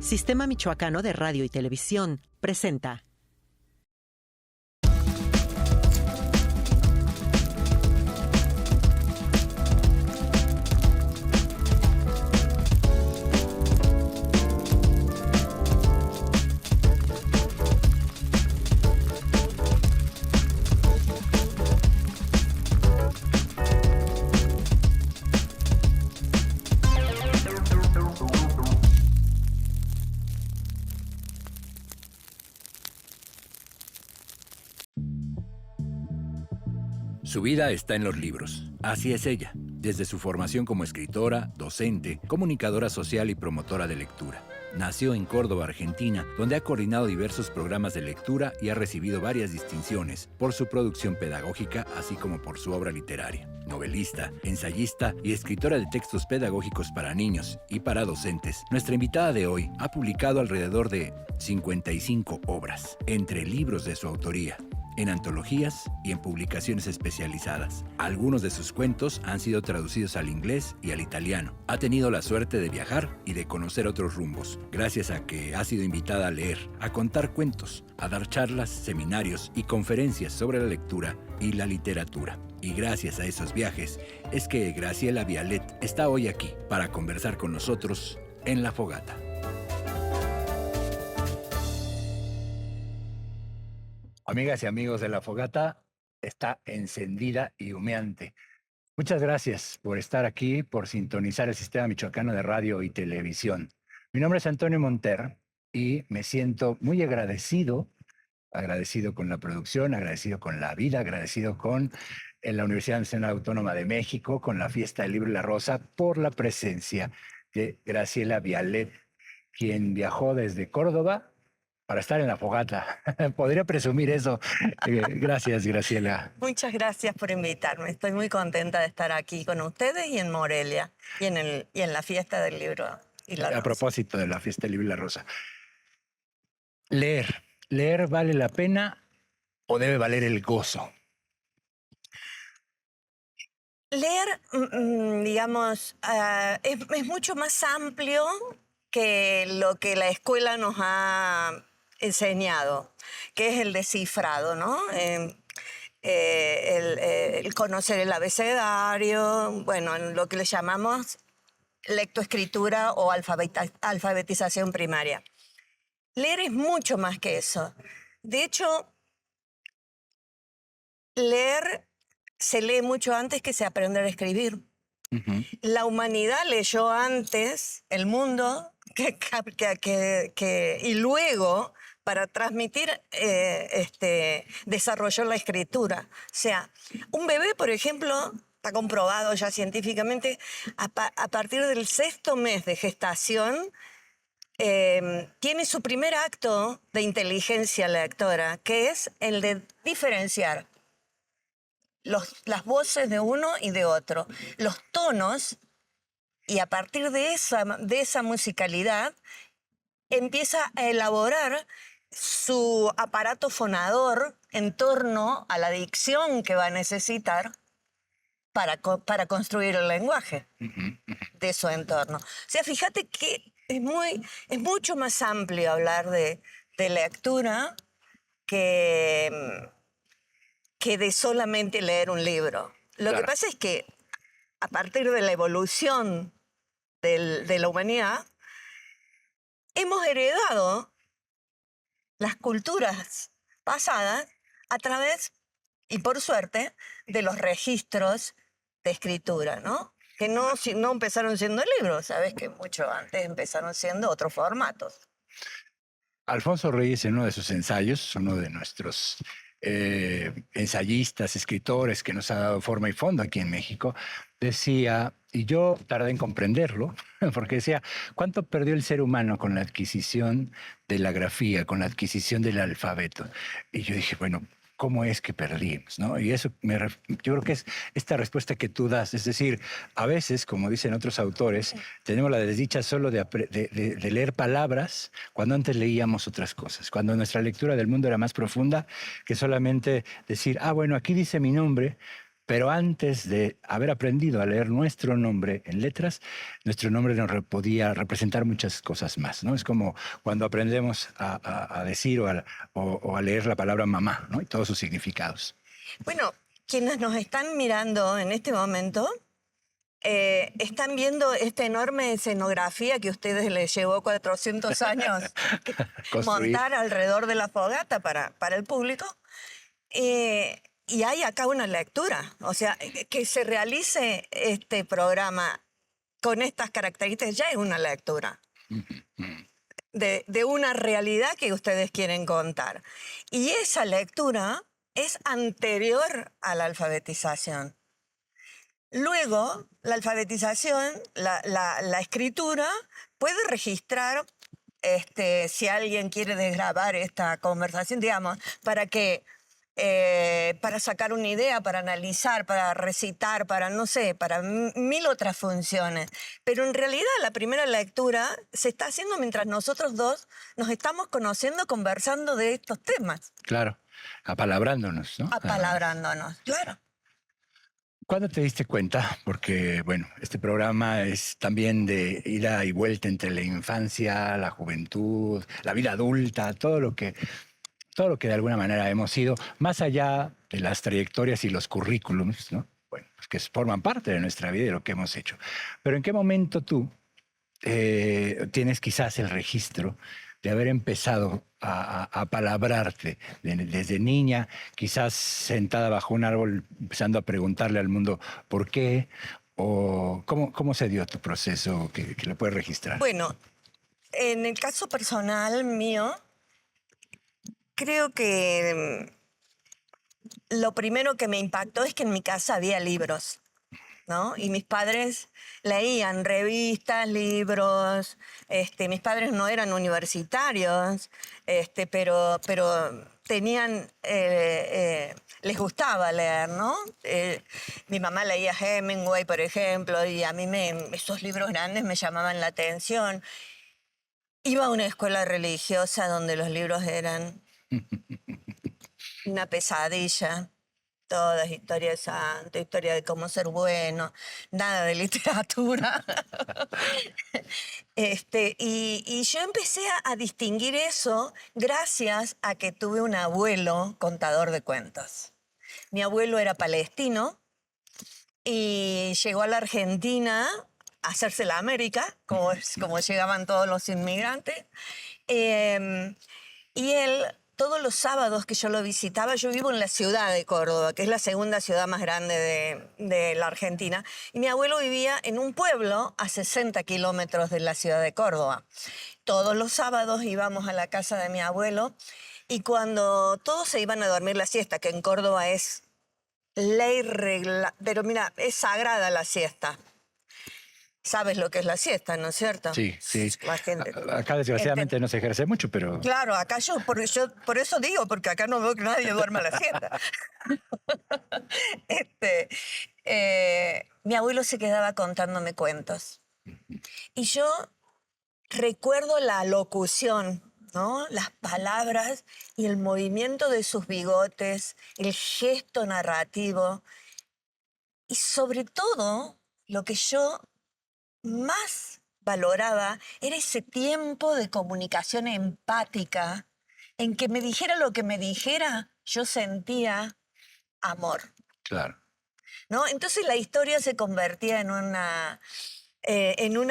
Sistema Michoacano de Radio y Televisión presenta. Su vida está en los libros. Así es ella, desde su formación como escritora, docente, comunicadora social y promotora de lectura. Nació en Córdoba, Argentina, donde ha coordinado diversos programas de lectura y ha recibido varias distinciones por su producción pedagógica, así como por su obra literaria. Novelista, ensayista y escritora de textos pedagógicos para niños y para docentes, nuestra invitada de hoy ha publicado alrededor de 55 obras, entre libros de su autoría, en antologías y en publicaciones especializadas. Algunos de sus cuentos han sido traducidos al inglés y al italiano. Ha tenido la suerte de viajar y de conocer otros rumbos, gracias a que ha sido invitada a leer, a contar cuentos, a dar charlas, seminarios y conferencias sobre la lectura y la literatura. Y gracias a esos viajes es que Graciela Vialet está hoy aquí para conversar con nosotros en La Fogata. Amigas y amigos de La Fogata, está encendida y humeante. Muchas gracias por estar aquí, por sintonizar el Sistema Michoacano de Radio y Televisión. Mi nombre es Antonio Monter y me siento muy agradecido con la producción, agradecido con la vida, agradecido con la Universidad Nacional Autónoma de México, con la Fiesta del Libro y la Rosa, por la presencia de Graciela Vialet, quien viajó desde Córdoba para estar en La Fogata. Podría presumir eso. Gracias, Graciela. Muchas gracias por invitarme. Estoy muy contenta de estar aquí con ustedes y en Morelia y en la Fiesta del Libro y la Rosa. A propósito de la Fiesta del Libro y la Rosa. ¿Leer vale la pena o debe valer el gozo? Leer, digamos, es mucho más amplio que lo que la escuela nos ha enseñado, que es el descifrado, ¿no? El conocer el abecedario, bueno, lo que le llamamos lectoescritura o alfabetización primaria. Leer es mucho más que eso. De hecho, leer se lee mucho antes que se aprender a escribir. Uh-huh. La humanidad leyó antes el mundo y luego, para transmitir, desarrolló la escritura. O sea, un bebé, por ejemplo, está comprobado ya científicamente, a partir del 6º mes de gestación, tiene su primer acto de inteligencia lectora, que es el de diferenciar las voces de uno y de otro, los tonos, y a partir de esa musicalidad empieza a elaborar su aparato fonador en torno a la dicción que va a necesitar para construir el lenguaje de su entorno. O sea, fíjate que es mucho más amplio hablar de lectura que de solamente leer un libro. Lo que pasa es que a partir de la evolución de la humanidad, hemos heredado las culturas pasadas a través, y por suerte, de los registros de escritura, ¿no? Que no empezaron siendo libros, sabes que mucho antes empezaron siendo otros formatos. Alfonso Reyes, en uno de sus ensayos, uno de nuestros ensayistas, escritores que nos ha dado forma y fondo aquí en México, decía, y yo tardé en comprenderlo, porque decía, ¿cuánto perdió el ser humano con la adquisición de la grafía, con la adquisición del alfabeto? Y yo dije, bueno, ¿cómo es que perdimos, ¿no? Y eso yo creo que es esta respuesta que tú das. Es decir, a veces, como dicen otros autores, tenemos la desdicha solo de leer palabras cuando antes leíamos otras cosas, cuando nuestra lectura del mundo era más profunda que solamente decir, bueno, aquí dice mi nombre, Pero antes de haber aprendido a leer nuestro nombre en letras, nuestro nombre podía representar muchas cosas más, ¿no? Es como cuando aprendemos a decir o a leer la palabra mamá, ¿no? Y todos sus significados. Bueno, quienes nos están mirando en este momento están viendo esta enorme escenografía que a ustedes les llevó 400 años montar alrededor de la fogata para el público. Y hay acá una lectura. O sea, que se realice este programa con estas características ya es una lectura de una realidad que ustedes quieren contar. Y esa lectura es anterior a la alfabetización. Luego, la alfabetización, la escritura, puede registrar, si alguien quiere desgravar esta conversación, digamos, para sacar una idea, para analizar, para recitar, para, no sé, para mil otras funciones. Pero en realidad la primera lectura se está haciendo mientras nosotros dos nos estamos conociendo, conversando de estos temas. Claro, apalabrándonos, ¿no? Apalabrándonos, claro. ¿Cuándo te diste cuenta? Porque, bueno, este programa es también de ida y vuelta entre la infancia, la juventud, la vida adulta, todo lo que de alguna manera hemos sido, más allá de las trayectorias y los currículums, ¿no? Bueno, pues que forman parte de nuestra vida y de lo que hemos hecho. Pero ¿en qué momento tú tienes quizás el registro de haber empezado a palabrarte desde niña, quizás sentada bajo un árbol, empezando a preguntarle al mundo por qué, o cómo se dio tu proceso que lo puedes registrar? Bueno, en el caso personal mío, creo que lo primero que me impactó es que en mi casa había libros, ¿no? Y mis padres leían revistas, libros. Mis padres no eran universitarios, pero tenían, les gustaba leer, ¿no? Mi mamá leía Hemingway, por ejemplo, y a mí esos libros grandes me llamaban la atención. Iba a una escuela religiosa donde los libros eran una pesadilla. Todas historias santas, historia de cómo ser bueno, nada de literatura. Y yo empecé a distinguir eso gracias a que tuve un abuelo contador de cuentos. Mi abuelo era palestino y llegó a la Argentina a hacerse la América, como llegaban todos los inmigrantes. Y él, todos los sábados que yo lo visitaba, yo vivo en la ciudad de Córdoba, que es la segunda ciudad más grande de la Argentina, y mi abuelo vivía en un pueblo a 60 kilómetros de la ciudad de Córdoba. Todos los sábados íbamos a la casa de mi abuelo, y cuando todos se iban a dormir la siesta, que en Córdoba es ley regla, pero mira, es sagrada la siesta. Sabes lo que es la siesta, ¿no es cierto? Sí, sí. La gente, acá desgraciadamente no se ejerce mucho, pero... Claro, acá yo por eso digo, porque acá no veo que nadie duerma la siesta. Mi abuelo se quedaba contándome cuentos. Y yo recuerdo la locución, ¿no? Las palabras y el movimiento de sus bigotes, el gesto narrativo. Y sobre todo, lo que yo más valoraba era ese tiempo de comunicación empática en que me dijera lo que me dijera, yo sentía amor. Claro. ¿No? Entonces la historia se convertía en una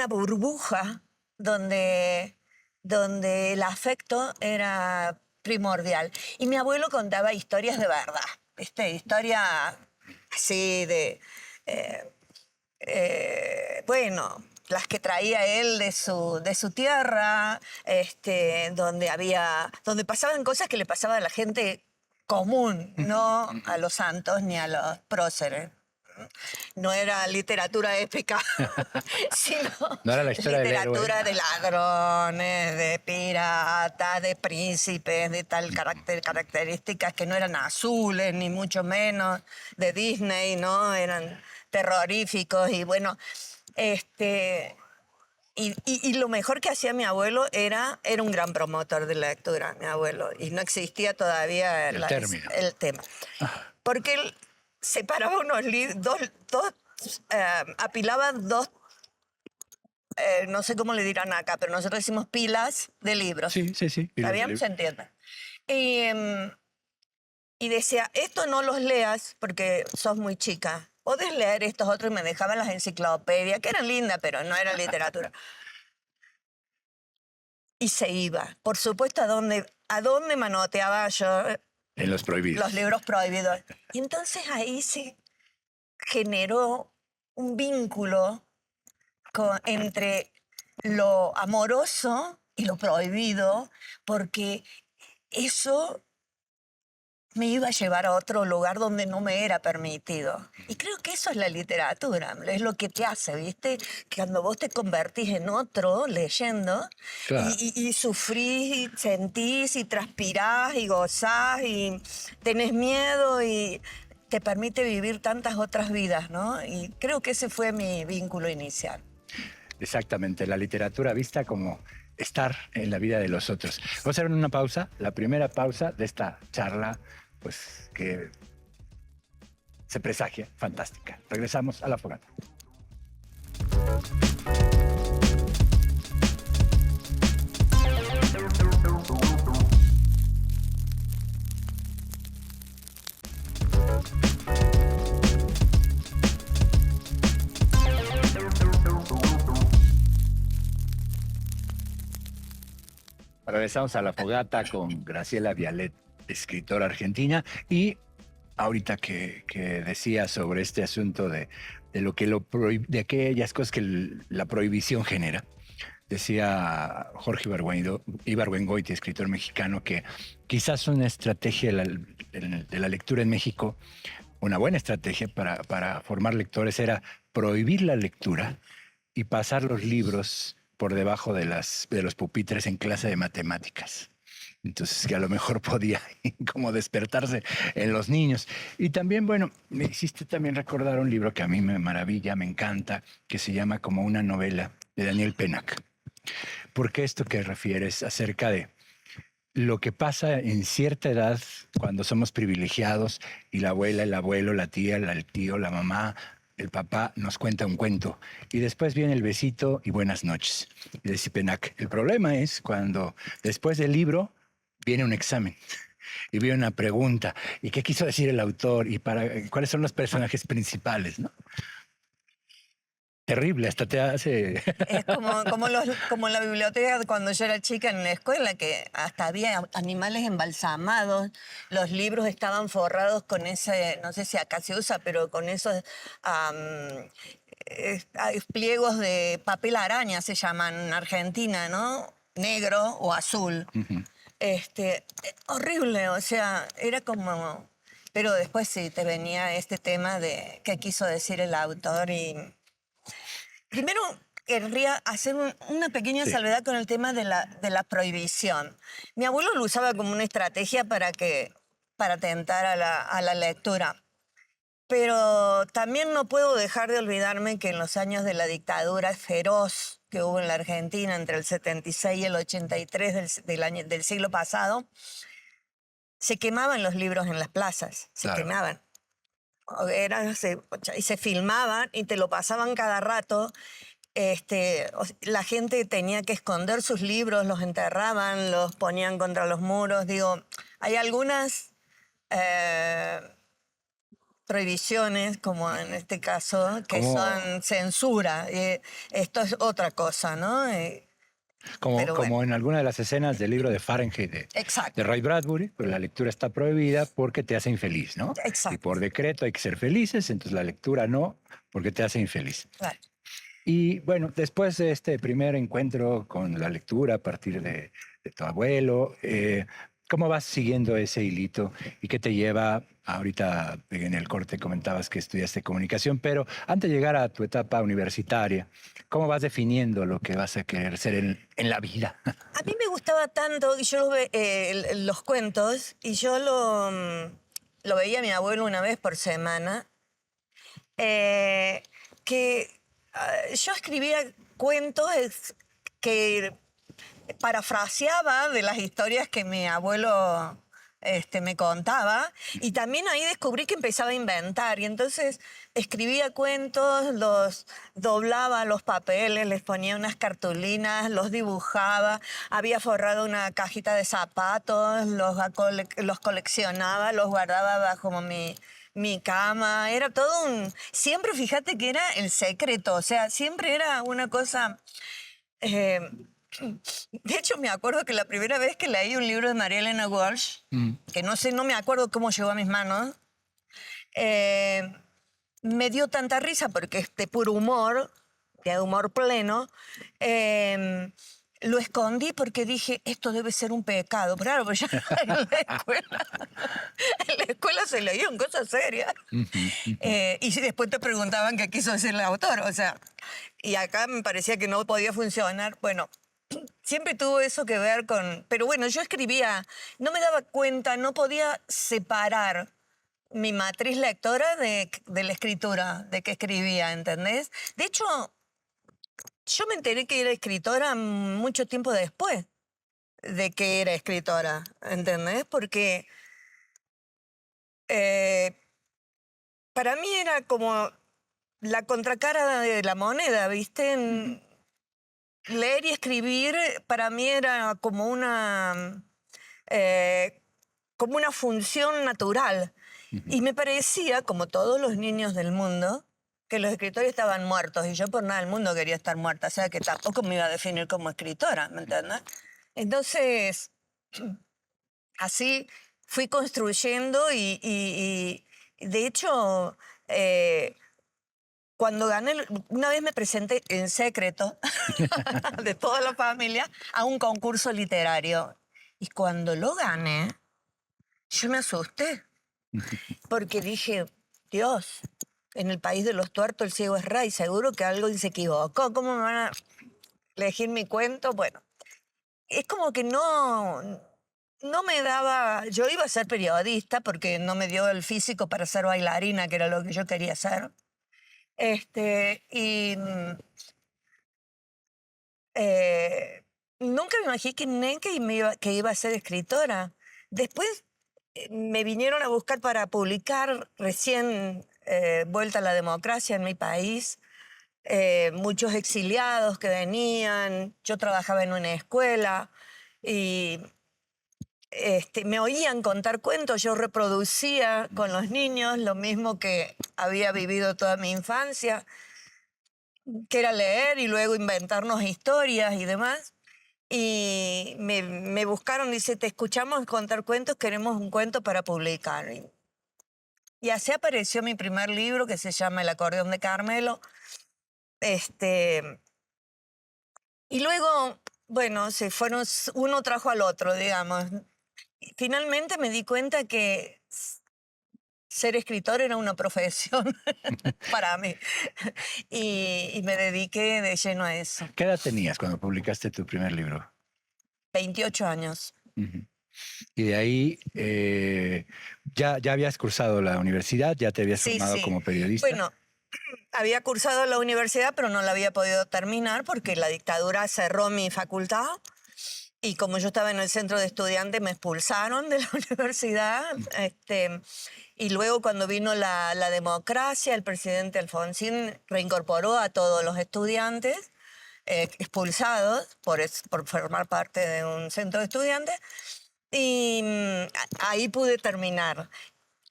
burbuja donde el afecto era primordial. Y mi abuelo contaba historias de verdad, ¿viste? Historia así de... bueno, las que traía él de su tierra, donde pasaban cosas que le pasaban a la gente común, no a los santos ni a los próceres. No era literatura épica, sino no era la historia literatura de ladrones, de piratas, de príncipes, de tal características que no eran azules, ni mucho menos, de Disney, ¿no? Eran terroríficos y bueno, y lo mejor que hacía mi abuelo era un gran promotor de la lectura, mi abuelo, y no existía todavía el término. el tema. Porque separaba unos libros, apilaba dos, no sé cómo le dirán acá, pero nosotros decimos pilas de libros. Sí. ¿Está bien? ¿Se entiende? Y decía, esto no los leas porque sos muy chica. Podés leer estos otros y me dejaban las enciclopedias, que eran lindas, pero no era literatura. Y se iba. Por supuesto, ¿a dónde manoteaba yo? En los prohibidos. Los libros prohibidos. Y entonces ahí se generó un vínculo entre lo amoroso y lo prohibido, porque eso me iba a llevar a otro lugar donde no me era permitido. Y creo que eso es la literatura, es lo que te hace, ¿viste? Que cuando vos te convertís en otro leyendo, Claro. y sufrís, y sentís, y transpirás, y gozás, y tenés miedo, y te permite vivir tantas otras vidas, ¿no? Y creo que ese fue mi vínculo inicial. Exactamente, la literatura vista como estar en la vida de los otros. Vamos a hacer una pausa, la primera pausa de esta charla, pues que se presagia fantástica. Regresamos a La Fogata. Regresamos a La Fogata con Graciela Vialet, escritora argentina, y ahorita que decía sobre este asunto de lo que de aquellas cosas que la prohibición genera. Decía Jorge Ibargüengoitia, escritor mexicano, que quizás una estrategia de la lectura en México, una buena estrategia para formar lectores era prohibir la lectura y pasar los libros por debajo de los pupitres en clase de matemáticas. Entonces, que a lo mejor podía como despertarse en los niños. Y también, bueno, me hiciste también recordar un libro que a mí me maravilla, me encanta, que se llama Como una novela, de Daniel Pennack. Porque esto que refieres acerca de lo que pasa en cierta edad cuando somos privilegiados y la abuela, el abuelo, la tía, el tío, la mamá, el papá nos cuenta un cuento y después viene el besito y buenas noches. Y dice Pennack, el problema es cuando después del libro viene un examen y viene una pregunta y qué quiso decir el autor y cuáles son los personajes principales, ¿no? Terrible, hasta te hace... Es como en la biblioteca cuando yo era chica en la escuela, que hasta había animales embalsamados, los libros estaban forrados con ese, no sé si acá se usa, pero con esos pliegos de papel araña, se llaman en Argentina, ¿no? Negro o azul. Uh-huh. Horrible, o sea, era como... Pero después sí, te venía este tema de qué quiso decir el autor y... Primero, querría hacer una pequeña salvedad con el tema de la prohibición. Mi abuelo lo usaba como una estrategia para tentar a la lectura. Pero también no puedo dejar de olvidarme que en los años de la dictadura feroz que hubo en la Argentina entre el 76 y el 83 del siglo pasado, se quemaban los libros en las plazas, se quemaban. Y se filmaban y te lo pasaban cada rato. La gente tenía que esconder sus libros, los enterraban, los ponían contra los muros. Digo, hay algunas prohibiciones, como en este caso, que son censura. Esto es otra cosa, ¿no? Como en alguna de las escenas del libro de Fahrenheit de Ray Bradbury, pues la lectura está prohibida porque te hace infeliz, ¿no? Exacto. Y por decreto hay que ser felices, entonces la lectura no, porque te hace infeliz. Claro. Y bueno, después de este primer encuentro con la lectura a partir de tu abuelo, ¿cómo vas siguiendo ese hilito y qué te lleva? Ahorita en el corte comentabas que estudiaste comunicación, pero antes de llegar a tu etapa universitaria, ¿cómo vas definiendo lo que vas a querer ser en la vida? A mí me gustaba tanto, y yo los cuentos, y yo lo veía a mi abuelo una vez por semana, que yo escribía cuentos que parafraseaba de las historias que mi abuelo me contaba. Y también ahí descubrí que empezaba a inventar. Y entonces escribía cuentos, los doblaba a los papeles, les ponía unas cartulinas, los dibujaba. Había forrado una cajita de zapatos, los coleccionaba, los guardaba bajo mi cama. Era todo un... Siempre, fíjate que era el secreto. O sea, siempre era una cosa... De hecho, me acuerdo que la primera vez que leí un libro de María Elena Walsh, que no me acuerdo cómo llegó a mis manos, me dio tanta risa porque es de puro humor, de humor pleno. Lo escondí porque dije, esto debe ser un pecado. Pero claro, pues ya en la escuela se leían cosas serias. Y después te preguntaban qué quiso decir el autor. O sea, y acá me parecía que no podía funcionar. Bueno, siempre tuvo eso que ver con... Pero bueno, yo escribía, no me daba cuenta, no podía separar mi matriz lectora de la escritura, de que escribía, ¿entendés? De hecho, yo me enteré que era escritora mucho tiempo después de que era escritora, ¿entendés? Porque para mí era como la contracara de la moneda, ¿viste? Leer y escribir para mí era como una función natural. Y me parecía, como todos los niños del mundo, que los escritores estaban muertos. Y yo por nada del mundo quería estar muerta. O sea que tampoco me iba a definir como escritora, ¿me entiendes? Entonces, así fui construyendo y de hecho... Cuando gané, una vez me presenté en secreto de toda la familia a un concurso literario. Y cuando lo gané, yo me asusté. Porque dije, Dios, en el país de los tuertos el ciego es rey, seguro que algo se equivocó. ¿Cómo me van a elegir mi cuento? Bueno, es como que no me daba... Yo iba a ser periodista porque no me dio el físico para ser bailarina, que era lo que yo quería hacer. Nunca me imaginé que iba a ser escritora. Después me vinieron a buscar para publicar, recién vuelta a la democracia en mi país, muchos exiliados que venían, yo trabajaba en una escuela y me oían contar cuentos, yo reproducía con los niños lo mismo que había vivido toda mi infancia, que era leer y luego inventarnos historias y demás. Y me buscaron, dice, te escuchamos contar cuentos, queremos un cuento para publicar. Y así apareció mi primer libro, que se llama El acordeón de Carmelo. Y luego, bueno, se fueron, uno trajo al otro, digamos. Y finalmente me di cuenta que ser escritor era una profesión para mí. Y me dediqué de lleno a eso. ¿Qué edad tenías cuando publicaste tu primer libro? 28 años. Y de ahí ya habías cursado la universidad, ya te habías formado como periodista. Bueno, había cursado la universidad, pero no la había podido terminar porque la dictadura cerró mi facultad. Y como yo estaba en el centro de estudiantes, me expulsaron de la universidad. Y luego cuando vino la democracia, el presidente Alfonsín reincorporó a todos los estudiantes expulsados por formar parte de un centro de estudiantes. Y ahí pude terminar.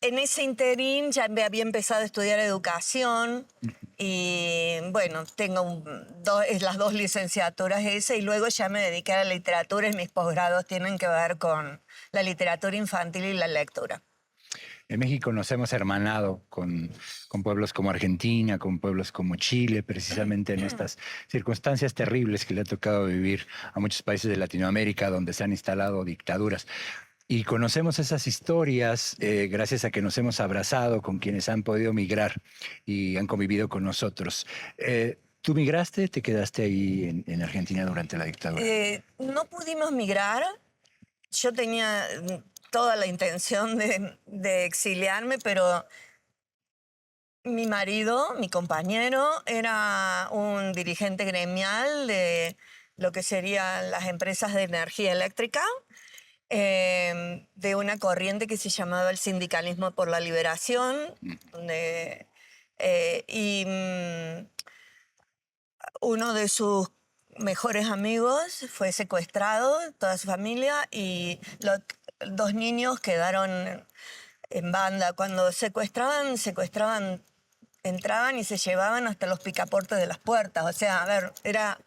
En ese interín ya me había empezado a estudiar educación y bueno, tengo las dos licenciaturas esas y luego ya me dediqué a la literatura y mis posgrados tienen que ver con la literatura infantil y la lectura. En México nos hemos hermanado con pueblos como Argentina, con pueblos como Chile, precisamente en estas circunstancias terribles que le ha tocado vivir a muchos países de Latinoamérica donde se han instalado dictaduras. Y conocemos esas historias gracias a que nos hemos abrazado con quienes han podido migrar y han convivido con nosotros. ¿Tú migraste? ¿Te quedaste ahí en Argentina durante la dictadura? No pudimos migrar. Yo tenía toda la intención de exiliarme, pero mi marido, mi compañero, era un dirigente gremial de lo que serían las empresas de energía eléctrica. de una corriente que se llamaba el Sindicalismo por la Liberación, y uno de sus mejores amigos fue secuestrado, toda su familia, y los dos niños quedaron en banda. Cuando secuestraban, entraban y se llevaban hasta los picaportes de las puertas. O sea, a ver, era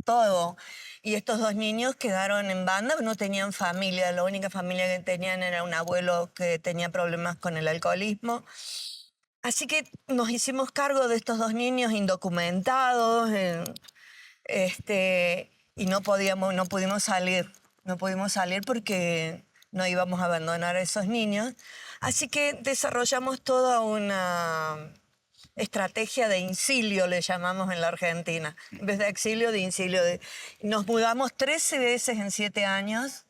todo. Y estos dos niños quedaron en banda, no tenían familia. La única familia que tenían era un abuelo que tenía problemas con el alcoholismo. Así que nos hicimos cargo de estos dos niños indocumentados, y no pudimos salir. No pudimos salir porque no íbamos a abandonar a esos niños. Así que desarrollamos toda una estrategia de incilio, le llamamos en la Argentina. En vez de exilio, de incilio. Nos mudamos 13 veces en 7 años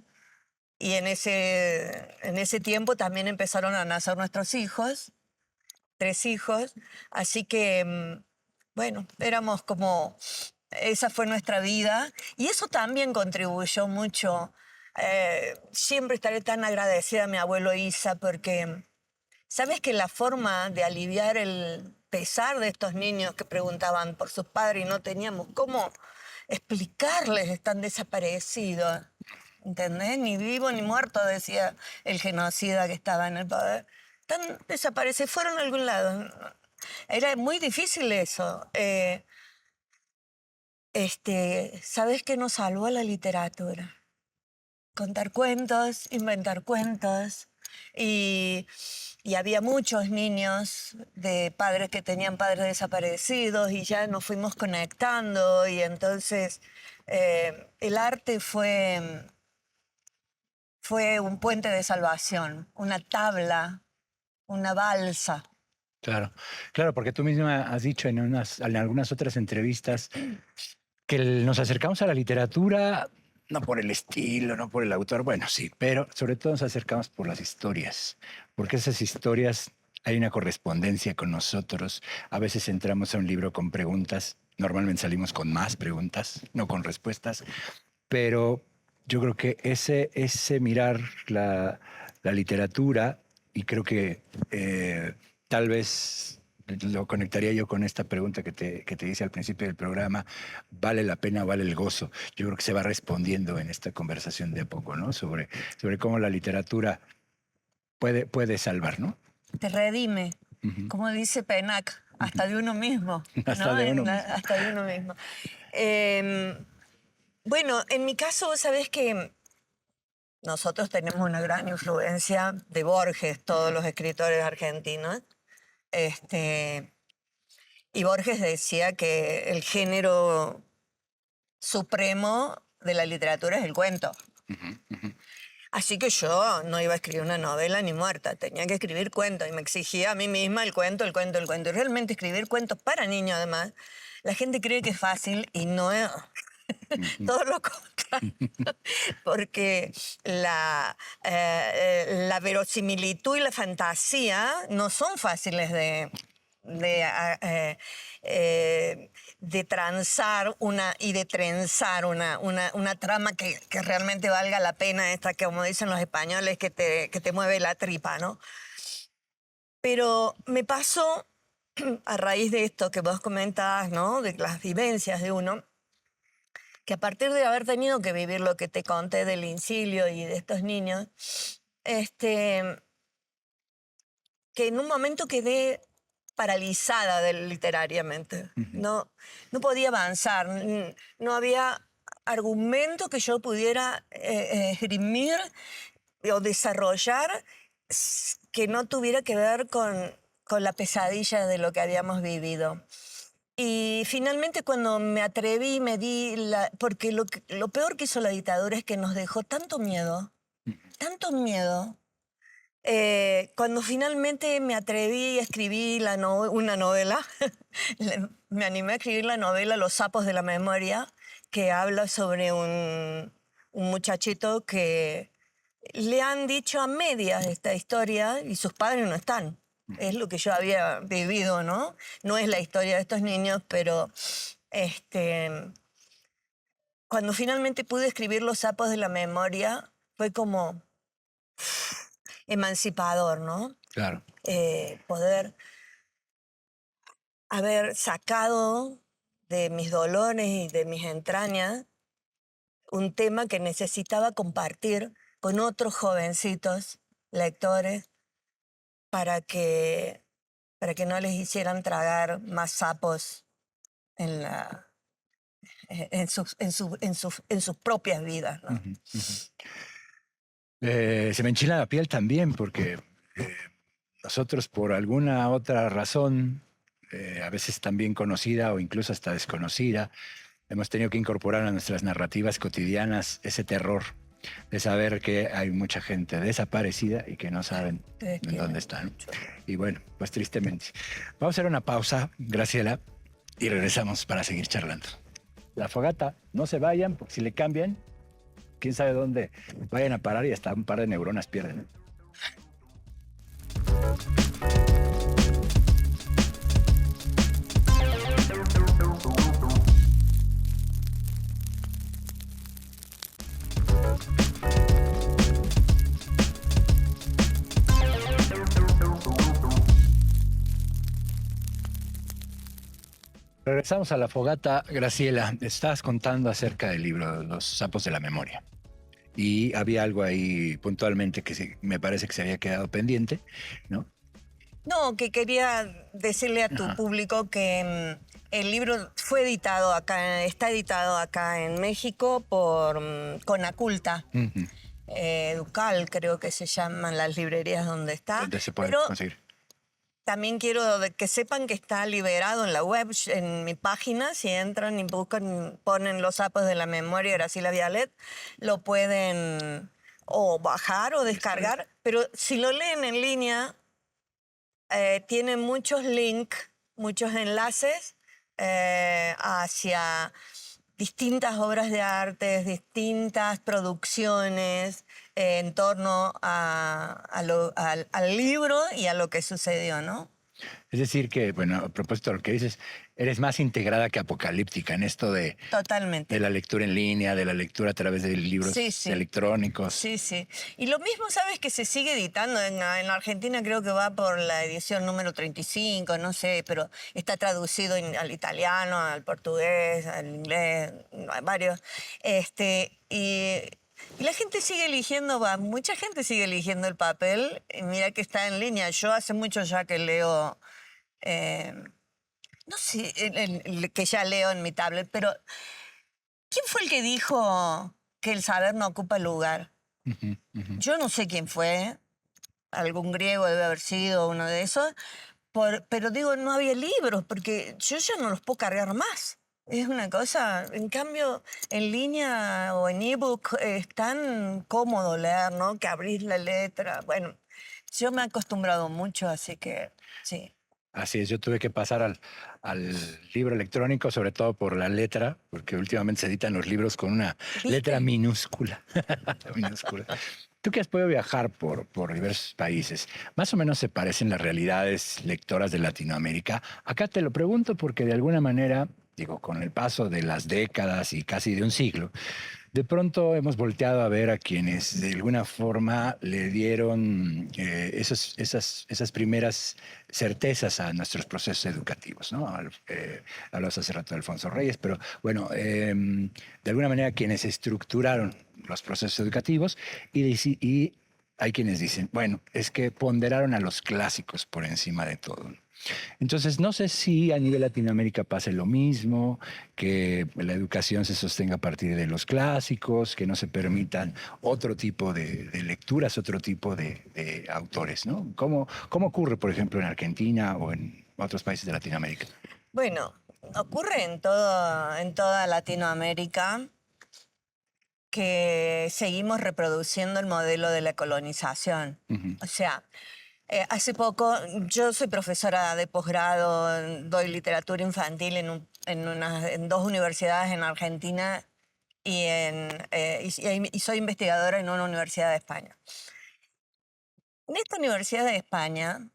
y en ese tiempo también empezaron a nacer nuestros hijos, 3 hijos. Así que, bueno, éramos como... Esa fue nuestra vida y eso también contribuyó mucho. Siempre estaré tan agradecida a mi abuelo Isa porque... ¿Sabes que la forma de aliviar el pesar de estos niños que preguntaban por sus padres y no teníamos cómo explicarles, están desaparecidos? ¿Entendés? Ni vivo ni muerto, decía el genocida que estaba en el poder. Están desaparecidos, fueron a algún lado. Era muy difícil eso. ¿Sabes qué nos salvó la literatura? Contar cuentos, inventar cuentos. Y había muchos niños de padres que tenían padres desaparecidos y ya nos fuimos conectando y entonces el arte fue un puente de salvación, una tabla, una balsa. Claro, claro, porque tú misma has dicho en algunas otras entrevistas que nos acercamos a la literatura no por el estilo, no por el autor, bueno, sí, pero sobre todo nos acercamos por las historias, porque esas historias hay una correspondencia con nosotros. A veces entramos a un libro con preguntas, normalmente salimos con más preguntas, no con respuestas, pero yo creo que ese mirar la literatura, y creo que tal vez lo conectaría yo con esta pregunta que te hice al principio del programa, ¿vale la pena, vale el gozo? Yo creo que se va respondiendo en esta conversación de a poco, ¿no? Sobre cómo la literatura puede salvar, ¿no? Te redime, como dice Penac, hasta de uno mismo. Hasta de uno mismo. Hasta de uno mismo. Bueno, en mi caso, sabes que nosotros tenemos una gran influencia de Borges, todos los escritores argentinos. Y Borges decía que el género supremo de la literatura es el cuento. Así que yo no iba a escribir una novela ni muerta, tenía que escribir cuentos y me exigía a mí misma el cuento, el cuento, el cuento. Y realmente escribir cuentos para niños, además, la gente cree que es fácil y no es. Todo lo contrario, porque la verosimilitud y la fantasía no son fáciles de transar y de trenzar una trama que realmente valga la pena, esta que, como dicen los españoles, que te mueve la tripa, ¿no? Pero me pasó, a raíz de esto que vos comentabas, ¿no? De las vivencias de uno, que a partir de haber tenido que vivir lo que te conté del incilio y de estos niños, que en un momento quedé paralizada literariamente. No podía avanzar, no había argumento que yo pudiera esgrimir o desarrollar que no tuviera que ver con la pesadilla de lo que habíamos vivido. Y finalmente cuando me atreví, me di porque lo peor que hizo la dictadura es que nos dejó tanto miedo, cuando finalmente me atreví y escribí una novela, me animé a escribir la novela Los sapos de la memoria, que habla sobre un muchachito que le han dicho a medias esta historia y sus padres no están. Es lo que yo había vivido, ¿no? No es la historia de estos niños, pero cuando finalmente pude escribir Los sapos de la memoria, fue como emancipador, ¿no? Claro. Poder haber sacado de mis dolores y de mis entrañas un tema que necesitaba compartir con otros jovencitos lectores para que no les hicieran tragar más sapos en, la, en sus propias vidas, ¿no? Ujú, ujú. Se me enchila la piel también porque nosotros por alguna otra razón, a veces también conocida o incluso hasta desconocida, hemos tenido que incorporar a nuestras narrativas cotidianas ese terror de saber que hay mucha gente desaparecida y que no saben en dónde están. Y bueno, pues tristemente. Vamos a hacer una pausa, Graciela, y regresamos para seguir charlando. La fogata, no se vayan, porque si le cambian, quién sabe dónde vayan a parar y hasta un par de neuronas pierden. Regresamos a la fogata. Graciela, estabas contando acerca del libro Los sapos de la memoria. Y había algo ahí puntualmente que me parece que se había quedado pendiente, ¿no? No, que quería decirle a tu público que el libro fue editado acá, está editado acá en México por Conaculta. Educal, creo que se llaman las librerías donde está. ¿Dónde se puede conseguir? También quiero que sepan que está liberado en la web, en mi página. Si entran y buscan, ponen Los sapos de la memoria, Graciela Vialet, lo pueden o bajar o descargar. Pero si lo leen en línea, tiene muchos links, muchos enlaces hacia distintas obras de arte, distintas producciones en torno al libro y a lo que sucedió, ¿no? Es decir que, bueno, a propósito de lo que dices, eres más integrada que apocalíptica en esto de, Totalmente. de la lectura en línea, de la lectura a través de libros electrónicos. Sí, sí. Y lo mismo, ¿sabes? Que se sigue editando. En Argentina creo que va por la edición número 35, no sé, pero está traducido al italiano, al portugués, al inglés, a varios. Y la gente sigue eligiendo, mucha gente sigue eligiendo el papel. Y mira que está en línea. Yo hace mucho ya que leo... no sé, que ya leo en mi tablet, pero ¿quién fue el que dijo que el saber no ocupa lugar? Yo no sé quién fue, algún griego debe haber sido uno de esos, pero digo, no había libros, porque yo ya no los puedo cargar más. Es una cosa, en cambio, en línea o en ebook es tan cómodo leer, ¿no? Que abrís la letra. Bueno, yo me he acostumbrado mucho, así que sí. Así es, yo tuve que pasar al libro electrónico, sobre todo por la letra, porque últimamente se editan los libros con una letra minúscula. Minúscula. Tú que has podido viajar por diversos países, más o menos se parecen las realidades lectoras de Latinoamérica. Acá te lo pregunto porque de alguna manera, digo, con el paso de las décadas y casi de un siglo, de pronto hemos volteado a ver a quienes de alguna forma le dieron esas primeras certezas a nuestros procesos educativos, ¿no? Hablabas hace rato de Alfonso Reyes, pero bueno, de alguna manera quienes estructuraron los procesos educativos y hay quienes dicen, bueno, es que ponderaron a los clásicos por encima de todo. Entonces, no sé si a nivel Latinoamérica pase lo mismo, que la educación se sostenga a partir de los clásicos, que no se permitan otro tipo de lecturas, otro tipo de autores, ¿no? ¿Cómo ocurre, por ejemplo, en Argentina o en otros países de Latinoamérica? Bueno, ocurre en toda Latinoamérica que seguimos reproduciendo el modelo de la colonización. O sea, hace poco, yo soy profesora de posgrado, doy literatura infantil en dos universidades en Argentina y soy investigadora en una universidad de España. En esta universidad de España,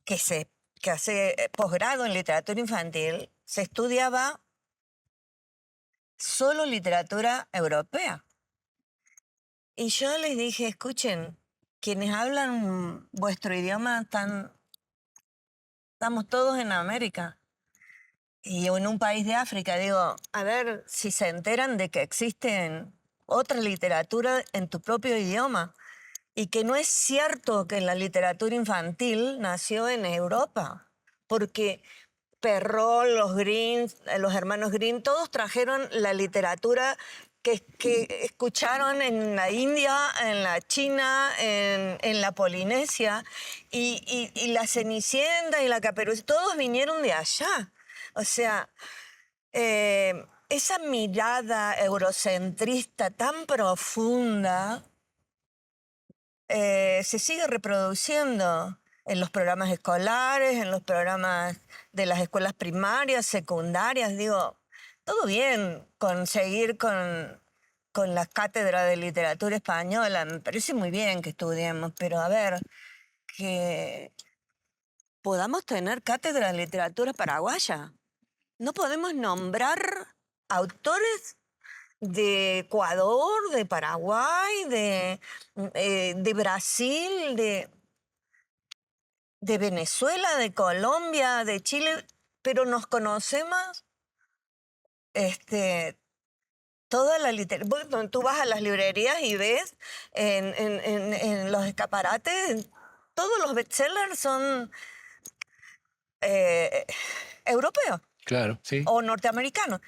que hace posgrado en literatura infantil, se estudiaba solo literatura europea. Y yo les dije, escuchen, quienes hablan vuestro idioma estamos todos en América y en un país de África. Digo, a ver si se enteran de que existen otra literatura en tu propio idioma y que no es cierto que la literatura infantil nació en Europa, porque Perrault, los Grimm, los hermanos Grimm, todos trajeron la literatura que escucharon en la India, en la China, en la Polinesia, y la Cenicienta y la Caperucita, todos vinieron de allá. O sea, esa mirada eurocentrista tan profunda se sigue reproduciendo en los programas escolares, en los programas de las escuelas primarias, secundarias. Digo, todo bien con seguir con la cátedra de literatura española, me parece muy bien que estudiemos, pero a ver, que podamos tener cátedra de literatura paraguaya. No podemos nombrar autores de Ecuador, de Paraguay, de Brasil, de Venezuela, de Colombia, de Chile, pero nos conocemos toda la literatura. Bueno, tú vas a las librerías y ves en los escaparates, todos los bestsellers son europeos Claro, sí. o norteamericanos.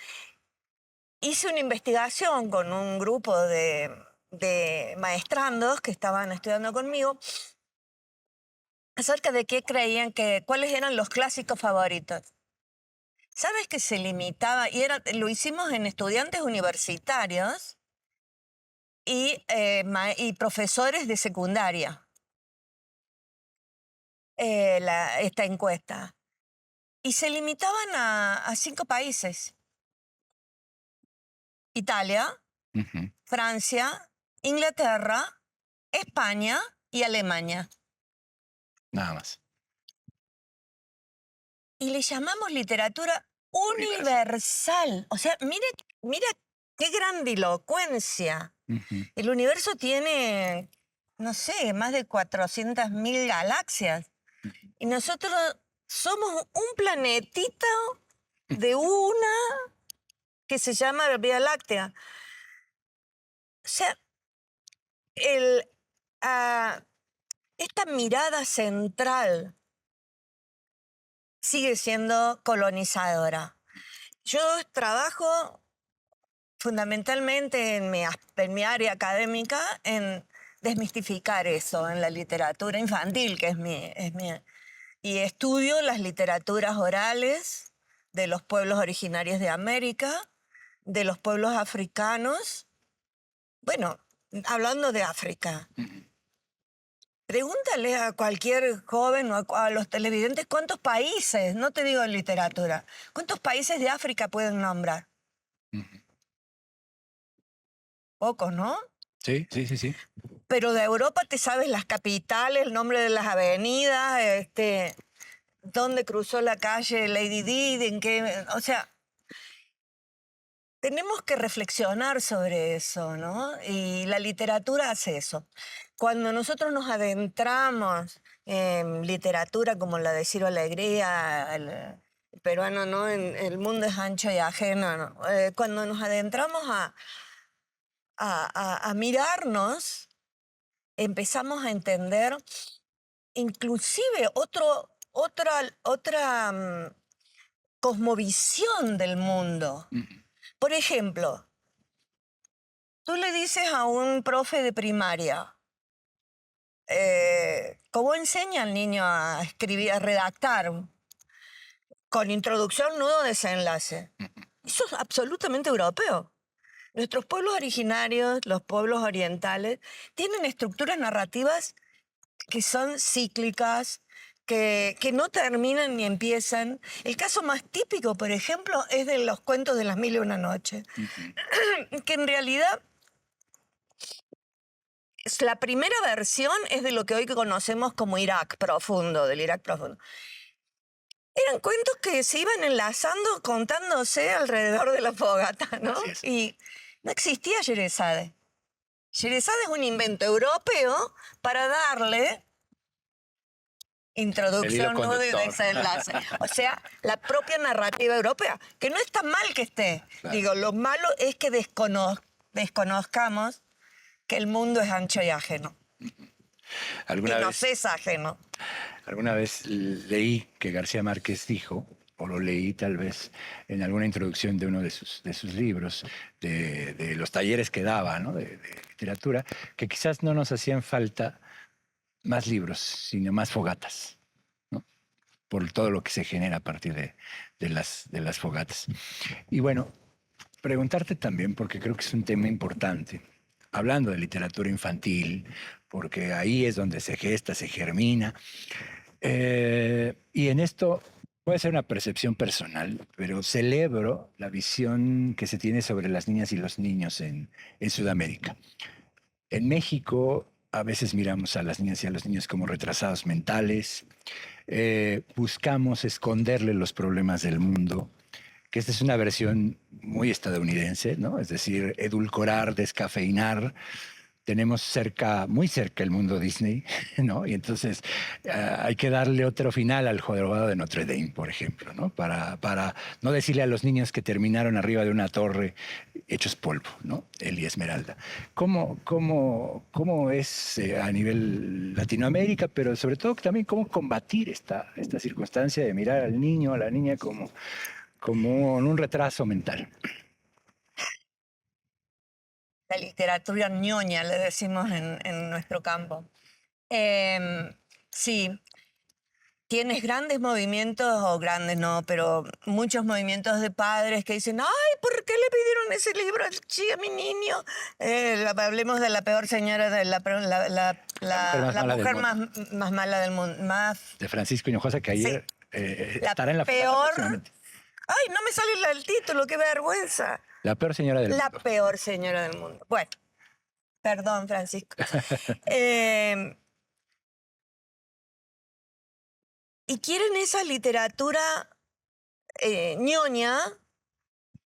Hice una investigación con un grupo de maestrandos que estaban estudiando conmigo acerca de qué creían cuáles eran los clásicos favoritos. ¿Sabes que se limitaba? Lo hicimos en estudiantes universitarios y profesores de secundaria, esta encuesta. Y se limitaban a 5 países. Italia, Ujú. Francia, Inglaterra, España y Alemania. Nada más. Y le llamamos literatura universal. O sea, mira qué grandilocuencia. Ujú. El universo tiene, no sé, más de 400.000 galaxias. Y nosotros somos un planetito de una que se llama Vía Láctea. O sea, esta mirada central sigue siendo colonizadora. Yo trabajo fundamentalmente en mi área académica en desmistificar eso en la literatura infantil, que es mi. Y estudio las literaturas orales de los pueblos originarios de América, de los pueblos africanos. Bueno, hablando de África, pregúntale a cualquier joven o a los televidentes cuántos países, no te digo en literatura, cuántos países de África pueden nombrar. Ujú. Pocos, ¿no? Sí, sí, sí, sí. Pero de Europa te sabes las capitales, el nombre de las avenidas, dónde cruzó la calle Lady Di, en qué, o sea, tenemos que reflexionar sobre eso, ¿no? Y la literatura hace eso. Cuando nosotros nos adentramos en literatura como la de Ciro Alegría, el peruano, ¿no? En El mundo es ancho y ajeno, ¿no? Cuando nos adentramos a mirarnos, empezamos a entender inclusive otra cosmovisión del mundo. Ujú. Por ejemplo, tú le dices a un profe de primaria, ¿cómo enseña al niño a escribir, a redactar? Con introducción, nudo, desenlace. Eso es absolutamente europeo. Nuestros pueblos originarios, los pueblos orientales, tienen estructuras narrativas que son cíclicas, que no terminan ni empiezan. El caso más típico, por ejemplo, es de los cuentos de las mil y una noches, que en realidad la primera versión es de lo que hoy conocemos como Irak profundo, del Irak profundo. Eran cuentos que se iban enlazando, contándose alrededor de la fogata, ¿no? Así es. Y no existía Sherezade. Scheherazade es un invento europeo para darle introducción, nudo y desenlace. O sea, la propia narrativa europea, que no está mal que esté. Claro. Digo, lo malo es que desconozcamos que el mundo es ancho y ajeno. ¿Alguna Y vez, nos es ajeno. alguna vez leí que García Márquez dijo, o lo leí tal vez en alguna introducción de uno de sus libros, de los talleres que daba, ¿no? de literatura, que quizás no nos hacían falta más libros, sino más fogatas, ¿no? Por todo lo que se genera a partir de las fogatas. Y bueno, preguntarte también, porque creo que es un tema importante, hablando de literatura infantil, porque ahí es donde se gesta, se germina. Y en esto puede ser una percepción personal, pero celebro la visión que se tiene sobre las niñas y los niños en Sudamérica. En México a veces miramos a las niñas y a los niños como retrasados mentales, buscamos esconderle los problemas del mundo, que esta es una versión muy estadounidense, ¿no? Es decir, edulcorar, descafeinar. Tenemos muy cerca el mundo Disney, ¿no? Y entonces hay que darle otro final al jorobado de Notre Dame, por ejemplo, ¿no? Para no decirle a los niños que terminaron arriba de una torre hechos polvo, ¿no? Él y Esmeralda. ¿Cómo es a nivel Latinoamérica, pero sobre todo también cómo combatir esta circunstancia de mirar al niño, a la niña como en un retraso mental? La literatura ñoña, le decimos en nuestro campo. Sí, tienes grandes movimientos, o grandes no, pero muchos movimientos de padres que dicen, ay, ¿por qué le pidieron ese libro a mi niño? Hablemos de la peor señora, de la mujer más mala del mundo. De Francisco Hinojosa, que ayer estará en la peor. Ay, no me sale el título, qué vergüenza. La peor señora del mundo. La peor señora del mundo. Bueno, perdón, Francisco. Y quieren esa literatura ñoña,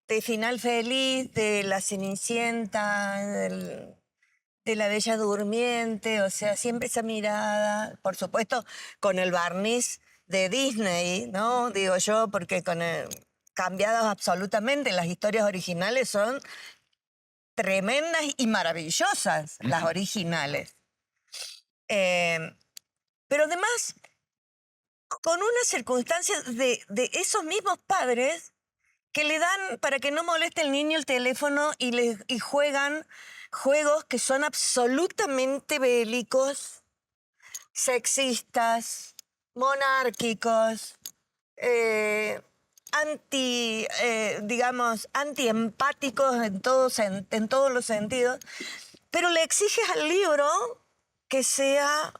de final feliz, de la Cenicienta, de la Bella Durmiente, o sea, siempre esa mirada, por supuesto, con el barniz de Disney, ¿no? Digo yo, porque cambiadas absolutamente, las historias originales son tremendas y maravillosas, las originales. Pero además, con una circunstancia de esos mismos padres que le dan, para que no moleste el niño, el teléfono y juegan juegos que son absolutamente bélicos, sexistas, monárquicos, antiempáticos en todos los sentidos, pero le exiges al libro que sea...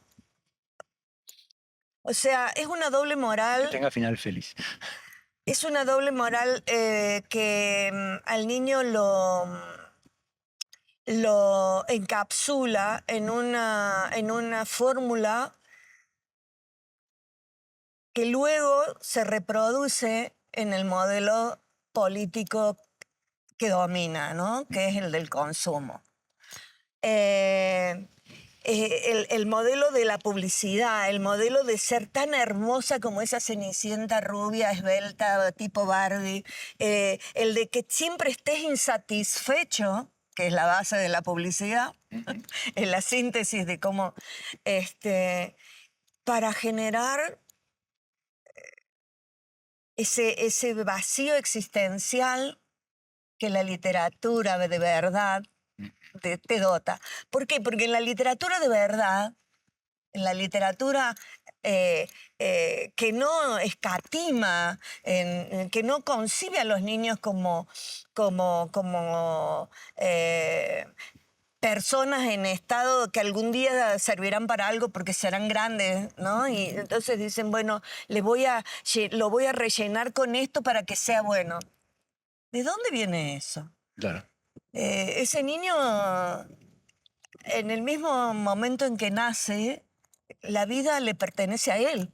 O sea, es una doble moral. Que tenga final feliz. Es una doble moral que al niño lo encapsula en una fórmula que luego se reproduce en el modelo político que domina, ¿no? Que es el del consumo. El modelo de la publicidad, el modelo de ser tan hermosa como esa Cenicienta rubia, esbelta, tipo Barbie, el de que siempre estés insatisfecho, que es la base de la publicidad, en la síntesis de cómo, para generar ese vacío existencial que la literatura de verdad te dota. ¿Por qué? Porque en la literatura de verdad, en la literatura que no escatima, que no concibe a los niños como personas en estado que algún día servirán para algo porque serán grandes, ¿no? Y entonces dicen, bueno, lo voy a rellenar con esto para que sea bueno. ¿De dónde viene eso? Claro. Ese niño, en el mismo momento en que nace, la vida le pertenece a él.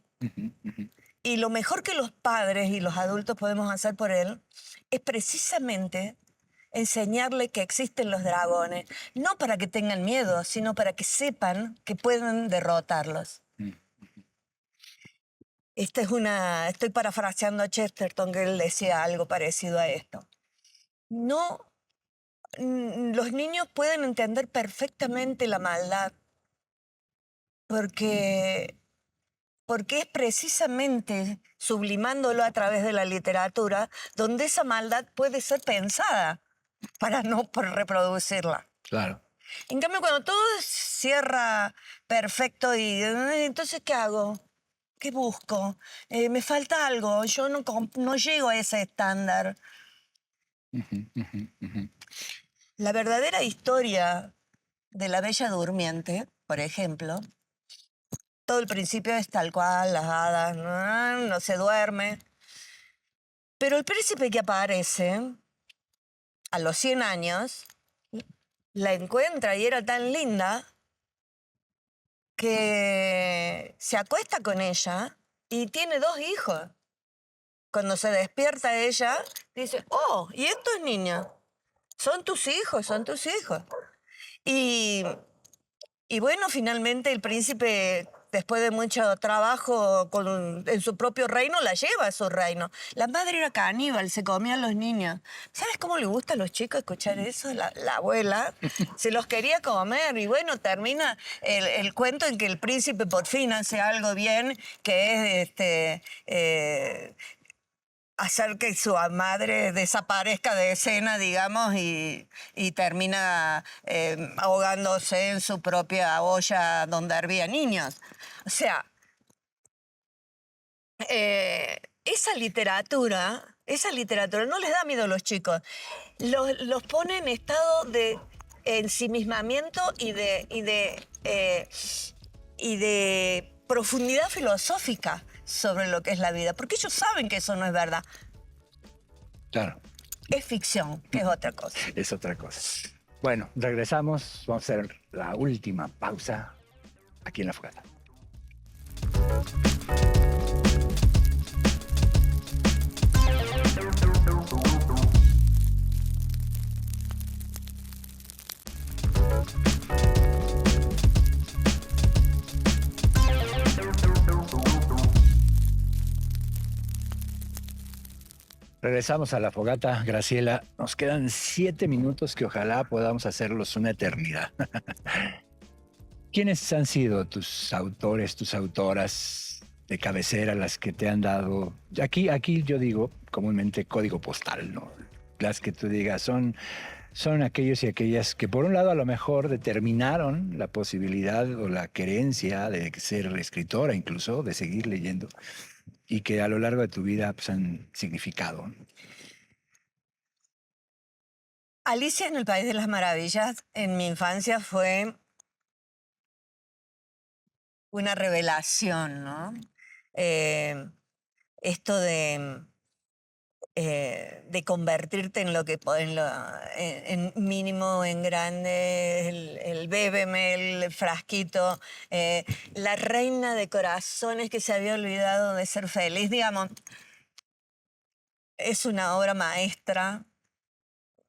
Y lo mejor que los padres y los adultos podemos hacer por él es precisamente enseñarle que existen los dragones, no para que tengan miedo, sino para que sepan que pueden derrotarlos. Estoy parafraseando a Chesterton, que él decía algo parecido a esto. No, los niños pueden entender perfectamente la maldad porque es precisamente sublimándolo a través de la literatura donde esa maldad puede ser pensada para no reproducirla. Claro. En cambio, cuando todo cierra perfecto y entonces, ¿qué hago? ¿Qué busco? Me falta algo, yo no llego a ese estándar. La verdadera historia de La Bella Durmiente, por ejemplo, todo el principio es tal cual, las hadas, no se duerme. Pero el príncipe que aparece a los 100 años la encuentra y era tan linda que se acuesta con ella y tiene 2 hijos. Cuando se despierta ella, dice, oh, ¿y estos niños? Son tus hijos, son tus hijos. Y bueno, finalmente el príncipe, después de mucho trabajo en su propio reino, la lleva a su reino. La madre era caníbal, se comía a los niños. ¿Sabes cómo le gusta a los chicos escuchar eso? La abuela se los quería comer. Y bueno, termina el cuento en que el príncipe por fin hace algo bien, que es hacer que su madre desaparezca de escena, digamos, y termina ahogándose en su propia olla donde hervía niños. O sea, esa literatura no les da miedo a los chicos. Los pone en estado de ensimismamiento y de profundidad filosófica sobre lo que es la vida, porque ellos saben que eso no es verdad. Claro. Es ficción, que es otra cosa. Es otra cosa. Bueno, regresamos. Vamos a hacer la última pausa aquí en La Fogata. Regresamos a La Fogata, Graciela. Nos quedan 7 minutos que ojalá podamos hacerlos una eternidad. ¿Quiénes han sido tus autores, tus autoras de cabecera, las que te han dado? Aquí yo digo comúnmente código postal, ¿no? Las que tú digas son aquellos y aquellas que por un lado a lo mejor determinaron la posibilidad o la querencia de ser escritora, incluso de seguir leyendo, y que a lo largo de tu vida pues, han significado. Alicia en el País de las Maravillas en mi infancia fue una revelación, ¿no? Esto de convertirte en lo que en mínimo, en grande, el bébeme, el frasquito, la reina de corazones que se había olvidado de ser feliz, digamos. Es una obra maestra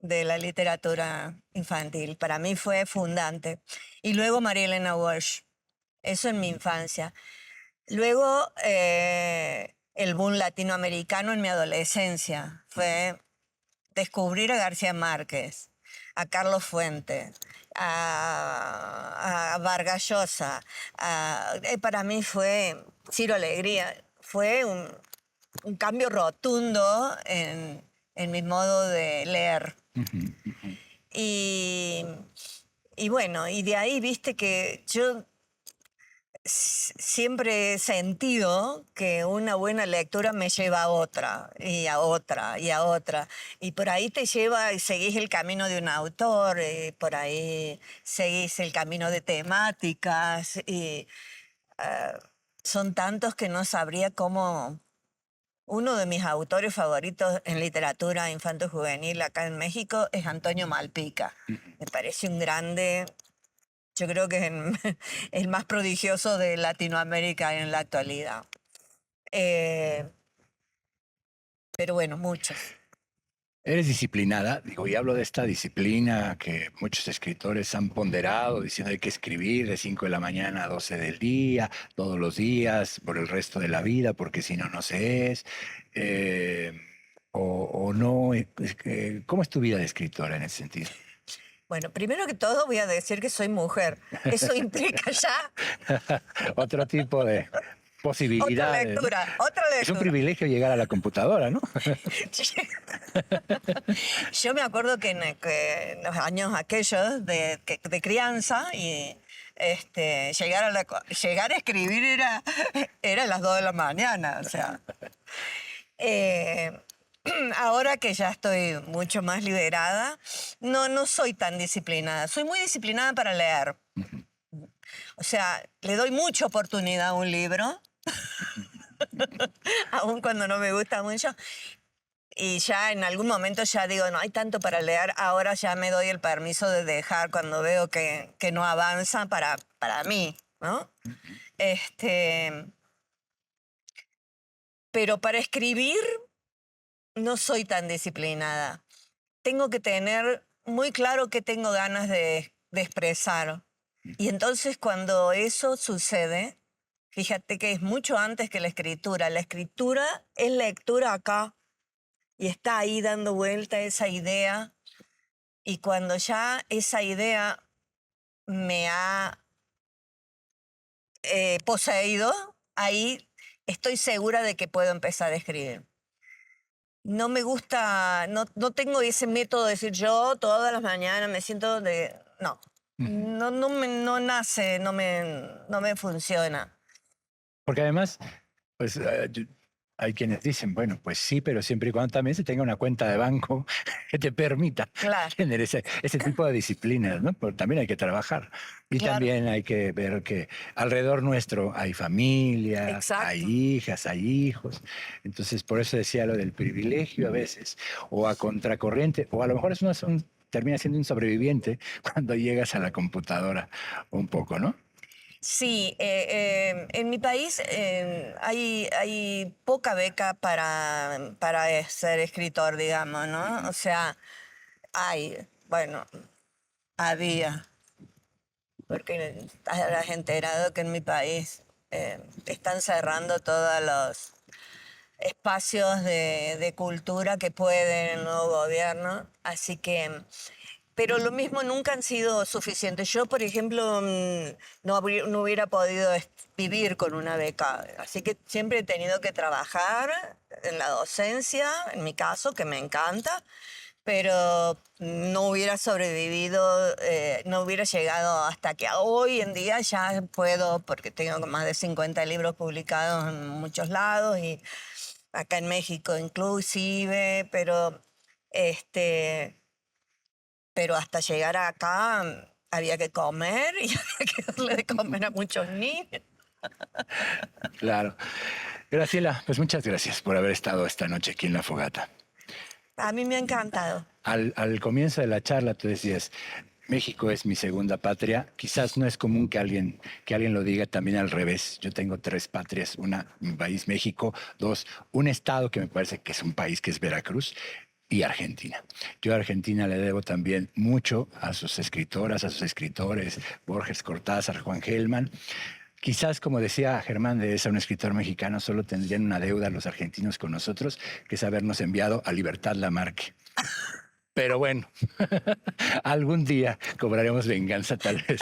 de la literatura infantil. Para mí fue fundante. Y luego María Elena Walsh. Eso en mi infancia. Luego el boom latinoamericano en mi adolescencia. Fue descubrir a García Márquez, a Carlos Fuentes, a Vargas Llosa. Para mí fue Ciro Alegría. Fue un cambio rotundo en mi modo de leer. Y bueno, y de ahí viste que yo siempre he sentido que una buena lectura me lleva a otra, y a otra, y a otra. Y por ahí te lleva y seguís el camino de un autor, y por ahí seguís el camino de temáticas, y son tantos que no sabría cómo. Uno de mis autores favoritos en literatura infanto-juvenil acá en México es Antonio Malpica. Me parece un grande, yo creo que es el más prodigioso de Latinoamérica en la actualidad. Pero bueno, muchos. Eres disciplinada, digo, y hablo de esta disciplina que muchos escritores han ponderado, diciendo hay que escribir de 5 de la mañana a 12 del día, todos los días, por el resto de la vida, porque si no, no se es. Eh, o no. ¿Cómo es tu vida de escritora en ese sentido? Bueno, primero que todo voy a decir que soy mujer. Eso implica ya Otro tipo de otra posibilidades, ¿no? lectura, otra Es un lectura. privilegio llegar a la computadora, ¿no? Yo me acuerdo que en los años aquellos de crianza y llegar a escribir era a las 2 de la mañana, o sea. Eh, Ahora que ya estoy mucho más liberada, no soy tan disciplinada. Soy muy disciplinada para leer. O sea, le doy mucha oportunidad a un libro, aun cuando no me gusta mucho. Y ya en algún momento ya digo, no hay tanto para leer, ahora ya me doy el permiso de dejar cuando veo que no avanza para mí, ¿no? Pero para escribir no soy tan disciplinada. Tengo que tener muy claro qué tengo ganas de expresar. Y entonces cuando eso sucede, fíjate que es mucho antes que la escritura. La escritura es lectura acá y está ahí dando vuelta esa idea. Y cuando ya esa idea me ha poseído, ahí estoy segura de que puedo empezar a escribir. No me gusta, no tengo ese método de decir yo todas las mañanas me siento de... No, no nace, no me funciona. Porque además, pues hay quienes dicen, bueno, pues sí, pero siempre y cuando también se tenga una cuenta de banco que te permita Claro. tener ese tipo de disciplinas, ¿no? Porque también hay que trabajar. Y Claro. también hay que ver que alrededor nuestro hay familias, Exacto. hay hijas, hay hijos. Entonces, por eso decía lo del privilegio a veces, o a contracorriente, o a lo mejor termina siendo un sobreviviente cuando llegas a la computadora un poco, ¿no? Sí, en mi país hay poca beca para ser escritor, digamos, ¿no? O sea, había, porque has enterado que en mi país están cerrando todos los espacios de cultura que pueden el nuevo gobierno, así que... Pero lo mismo nunca han sido suficientes. Yo, por ejemplo, no hubiera podido vivir con una beca. Así que siempre he tenido que trabajar en la docencia, en mi caso, que me encanta, pero no hubiera sobrevivido, no hubiera llegado hasta que hoy en día ya puedo, porque tengo más de 50 libros publicados en muchos lados y acá en México inclusive, pero pero hasta llegar acá había que comer y había que darle de comer a muchos niños. Claro. Graciela, pues muchas gracias por haber estado esta noche aquí en La Fogata. A mí me ha encantado. Al comienzo de la charla tú decías, México es mi segunda patria. Quizás no es común que alguien lo diga también al revés. Yo tengo 3 patrias. Una, mi país, México. 2, un estado que me parece que es un país, que es Veracruz. Y Argentina. Yo a Argentina le debo también mucho a sus escritoras, a sus escritores, Borges, Cortázar, Juan Gelman. Quizás, como decía Germán de Esa, un escritor mexicano, solo tendrían una deuda los argentinos con nosotros, que es habernos enviado a Libertad Lamarque. Pero bueno, algún día cobraremos venganza tal vez.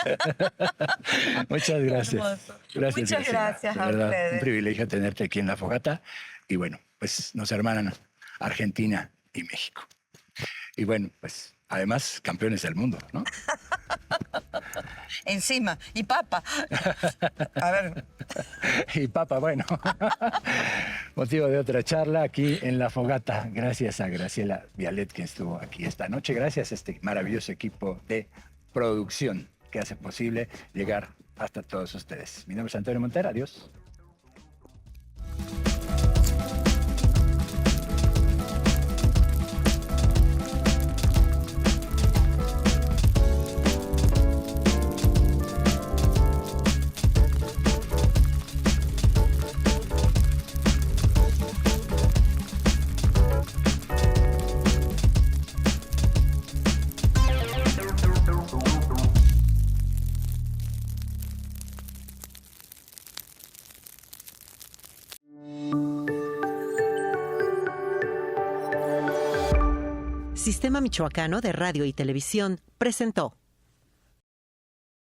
Muchas gracias. Hermoso. Gracias, Muchas Graciela. gracias De a verdad, ustedes. un privilegio tenerte aquí en La Fogata. Y bueno, pues nos hermanan Argentina y México. Y bueno, pues además campeones del mundo, ¿no? Encima, y papa. A ver. Y papa, bueno. Motivo de otra charla aquí en La Fogata. Gracias a Graciela Vialet, que estuvo aquí esta noche. Gracias a este maravilloso equipo de producción que hace posible llegar hasta todos ustedes. Mi nombre es Antonio Montero. Adiós. Sistema Michoacano de Radio y Televisión presentó